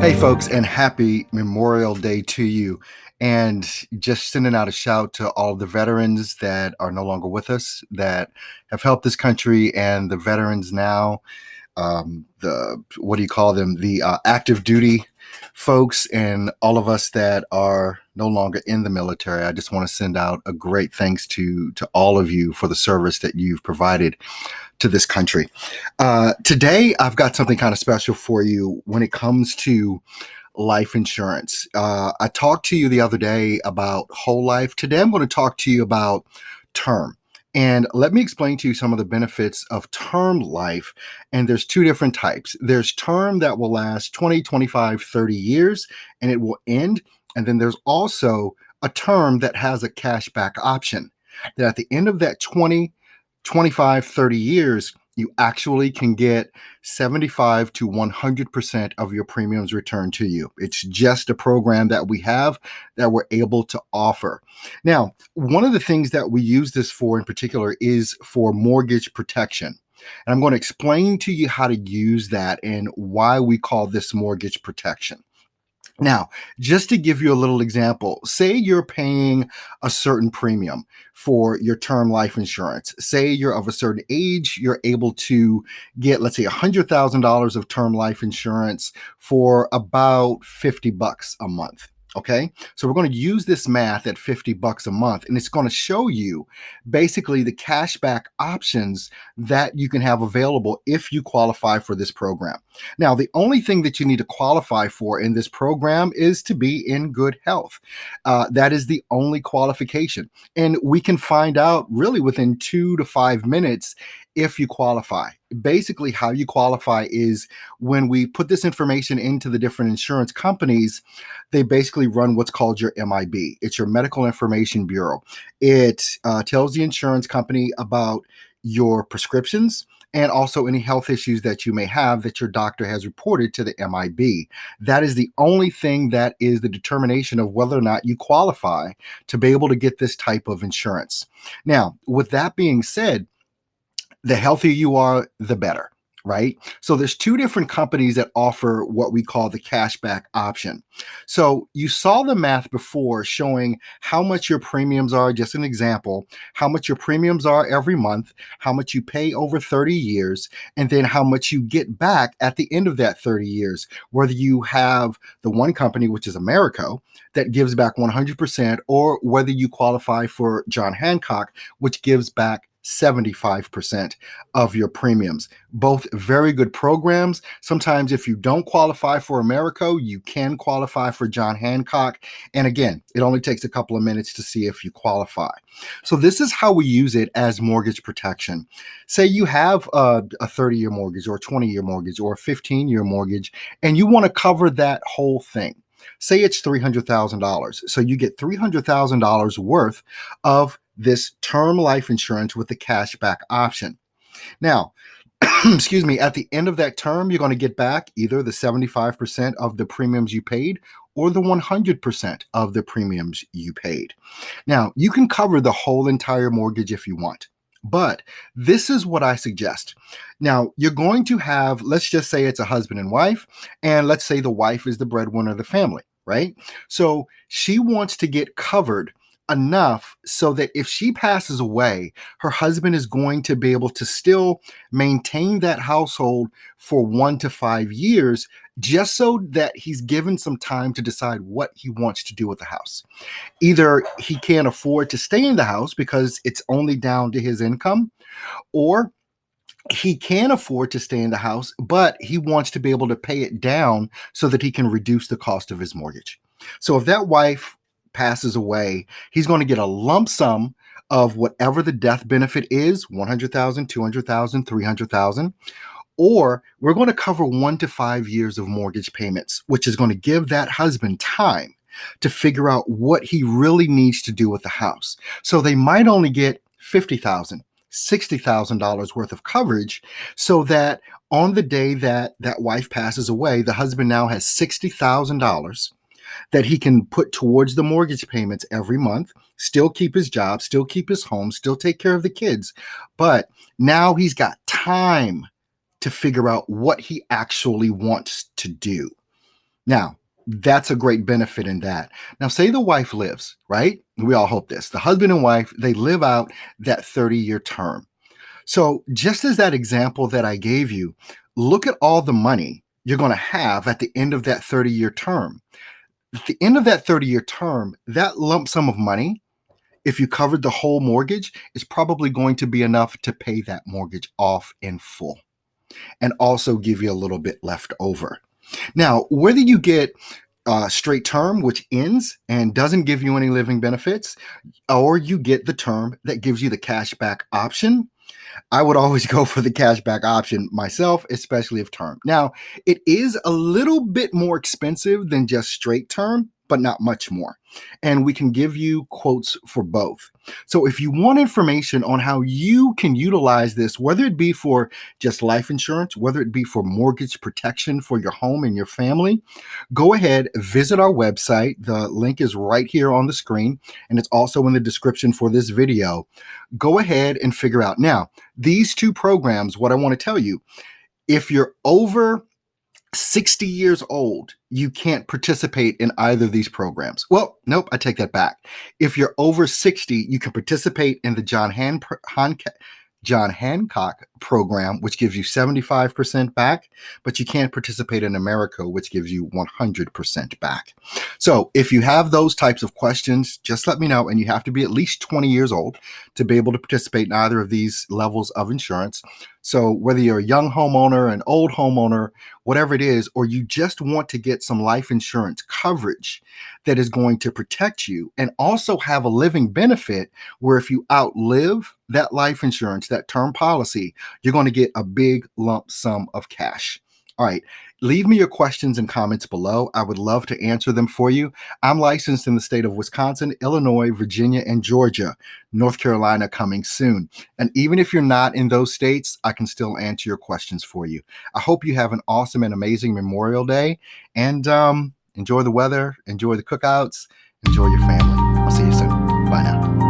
Hey, folks, and happy Memorial Day to you. And just sending out a shout to all of the veterans that are no longer with us, that have helped this country, and the veterans now, the what do you call them? The active duty folks, and all of us that are no longer in the military. I just want to send out a great thanks to all of you for the service that you've provided to this country. Today, I've got something kind of special for you when it comes to life insurance. I talked to you the other day about whole life. Today, I'm going to talk to you about term. And let me explain to you some of the benefits of term life. And there's two different types. There's term that will last 20, 25, 30 years, and it will end. And then there's also a term that has a cashback option, that at the end of that 20, 25, 30 years, you actually can get 75 to 100% of your premiums returned to you. It's just a program that we have that we're able to offer. Now, one of the things that we use this for in particular is for mortgage protection. And I'm going to explain to you how to use that and why we call this mortgage protection. Now, just to give you a little example, say you're paying a certain premium for your term life insurance. Say you're of a certain age, you're able to get, let's say, $100,000 of term life insurance for about $50 a month. Okay, so we're going to use this math at $50 a month, and it's going to show you basically the cashback options that you can have available if you qualify for this program. Now, the only thing that you need to qualify for in this program is to be in good health. That is the only qualification. And we can find out really within 2 to 5 minutes if you qualify. Basically, how you qualify is when we put this information into the different insurance companies, they basically run what's called your MIB. It's your Medical Information Bureau. It tells the insurance company about your prescriptions and also any health issues that you may have that your doctor has reported to the MIB. That is the only thing that is the determination of whether or not you qualify to be able to get this type of insurance. Now, with that being said, the healthier you are, the better, right? So there's two different companies that offer what we call the cashback option. So you saw the math before showing how much your premiums are, just an example, how much your premiums are every month, how much you pay over 30 years, and then how much you get back at the end of that 30 years, whether you have the one company, which is Americo, that gives back 100%, or whether you qualify for John Hancock, which gives back 75% of your premiums. Both very good programs. Sometimes if you don't qualify for Americo, you can qualify for John Hancock. And again, it only takes a couple of minutes to see if you qualify. So this is how we use it as mortgage protection. Say you have a 30-year mortgage or a 20-year mortgage or a 15-year mortgage, and you want to cover that whole thing. Say it's $300,000. So you get $300,000 worth of this term life insurance with the cashback option. Now, excuse me, at the end of that term, you're going to get back either the 75% of the premiums you paid or the 100% of the premiums you paid. Now, you can cover the whole entire mortgage if you want, but this is what I suggest. Now, you're going to have, let's just say it's a husband and wife, and let's say the wife is the breadwinner of the family, right? So she wants to get covered enough so that if she passes away, her husband is going to be able to still maintain that household for 1 to 5 years, just so that he's given some time to decide what he wants to do with the house. Either he can't afford to stay in the house because it's only down to his income, or he can afford to stay in the house, but he wants to be able to pay it down so that he can reduce the cost of his mortgage. So if that wife passes away, he's going to get a lump sum of whatever the death benefit is, 100,000, 200,000, 300,000, or we're going to cover 1 to 5 years of mortgage payments, which is going to give that husband time to figure out what he really needs to do with the house. So they might only get $50,000, $60,000 worth of coverage, so that on the day that that wife passes away, the husband now has $60,000 that he can put towards the mortgage payments every month, still keep his job, still keep his home, still take care of the kids. But now he's got time to figure out what he actually wants to do. Now, that's a great benefit in that. Now, say the wife lives, right? We all hope this. The husband and wife, they live out that 30-year term. So, just as that example that I gave you, look at all the money you're going to have at the end of that 30-year term. At the end of that 30-year term, that lump sum of money, if you covered the whole mortgage, is probably going to be enough to pay that mortgage off in full and also give you a little bit left over. Now, whether you get straight term, which ends and doesn't give you any living benefits, or you get the term that gives you the cash back option, I would always go for the cashback option myself, especially if term. Now, it is a little bit more expensive than just straight term, but not much more. And we can give you quotes for both. So if you want information on how you can utilize this, whether it be for just life insurance, whether it be for mortgage protection for your home and your family, go ahead, visit our website. The link is right here on the screen, and it's also in the description for this video. Go ahead and figure out. Now, these two programs, what I want to tell you, if you're over 60 years old, you can't participate in either of these programs. Well, nope, I take that back. If you're over 60, you can participate in the John Hancock program, which gives you 75% back, but you can't participate in America, which gives you 100% back. So if you have those types of questions, just let me know. And you have to be at least 20 years old to be able to participate in either of these levels of insurance. So whether you're a young homeowner, an old homeowner, whatever it is, or you just want to get some life insurance coverage that is going to protect you and also have a living benefit where if you outlive that life insurance, that term policy, you're going to get a big lump sum of cash. All right. Leave me your questions and comments below. I would love to answer them for you. I'm licensed in the state of Wisconsin, Illinois, Virginia, and Georgia. North Carolina coming soon. And even if you're not in those states, I can still answer your questions for you. I hope you have an awesome and amazing Memorial Day, and enjoy the weather, enjoy the cookouts, enjoy your family. I'll see you soon. Bye now.